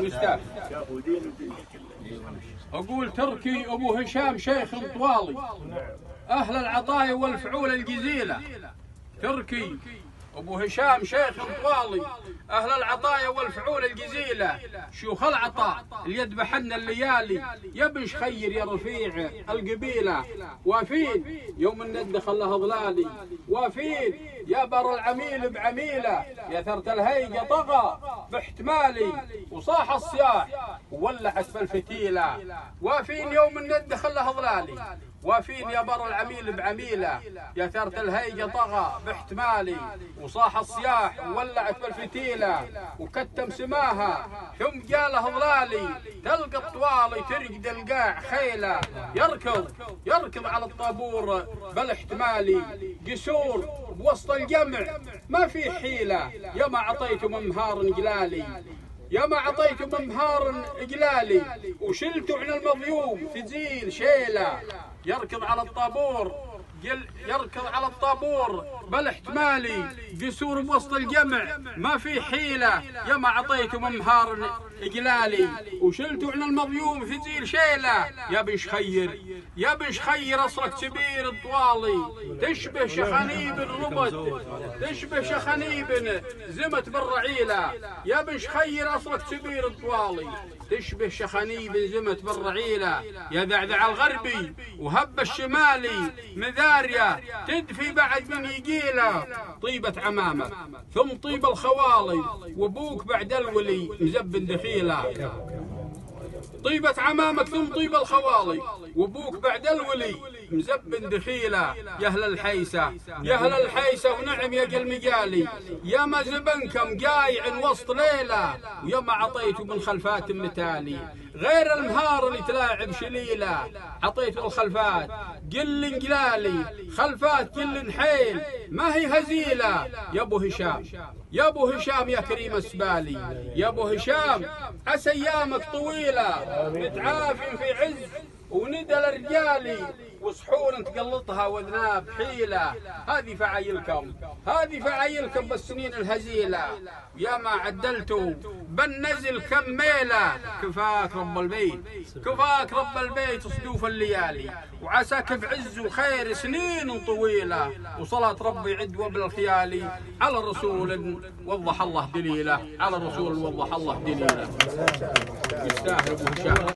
مستاهل. أقول تركي أبو هشام شيخ طوالي أهل العطايا والفعول الجزيلة. تركي أبو هشام شيخ طوالي أهل العطايا والفعول الجزيلة. شيوخ العطاء اللي يذبحن الليالي يبش خير يا رفيع القبيلة. وافين يوم الند خله ظلالي، وافين يا بر العميل بعميلة. يا ثرت الهيجة طغى باحتمالي وصاح الصياح وولعت بالفتيلة. وافين يوم الند خله ظلالي، وافين يا بر العميل بعميلة. يا ثرت الهيجة طغى باحتمالي وصاح الصياح وولعت بالفتيلة. وكتم سماها ثم قاله ظلالي، تلقى الطوالي ترقد القاع خيلة. يركض على الطابور بالاحتمالي، قسور بوسط الجمع ما في حيلة. يا ما عطيتم مهار جلالي، يا ما عطيتم مهار إجلالي، وشلتوا عن المظلوم في زيل شيلة. يركض على الطابور بالاحتمالي، قسور بوسط الجمع ما في حيلة. يا ما عطيتم مهار إجلالي، وشلتوا عن المظلوم في زيل شيلة. يا بن شخير أصلك كبير الطوالي، تشبه شخانيب الربط، تشبه شخانيب زمت بالرعيلة. يا بن شخير أصلك كبير الطوالي، تشبه شخانيب زمت بالرعيلة. يا ذعذع الغربي وهب الشمالي، مذارية تدفي بعد من يقيله. طيبة عمامك ثم طيب الخوالي، وابوك بعد الولي مزبن دخيله. طيبة عمامك ثم طيب الخوالي، وابوك بعد الولي مزبن دخيله. يا اهل الحيسة ونعم يا المجالي، يا ما زبنكم قايع وسط ليله. ويا ما عطيتوا من خلفات متالي، غير المهار اللي تلاعب شليله. عطيتوا الخلفات قل جلالي، خلفات قل حيل ما هي هزيله. يا ابو هشام يا كريم السبالي، يا ابو هشام عسى ايامك طويله. متعافٍ في عز وندى الرجالي، وصحون تقلطها وذناب حيله. هذه فعايلكم بالسنين الهزيله. يا ما عدلتوا بالنزل كم ميله. كفاك رب البيت صدوف الليالي، وعساك بعز وخير سنين طويله. وصلاة ربي عد وبل الخيالي على الرسول وضح الله دليله، على الرسول وضح الله دليله. يستاهل ابو هشام.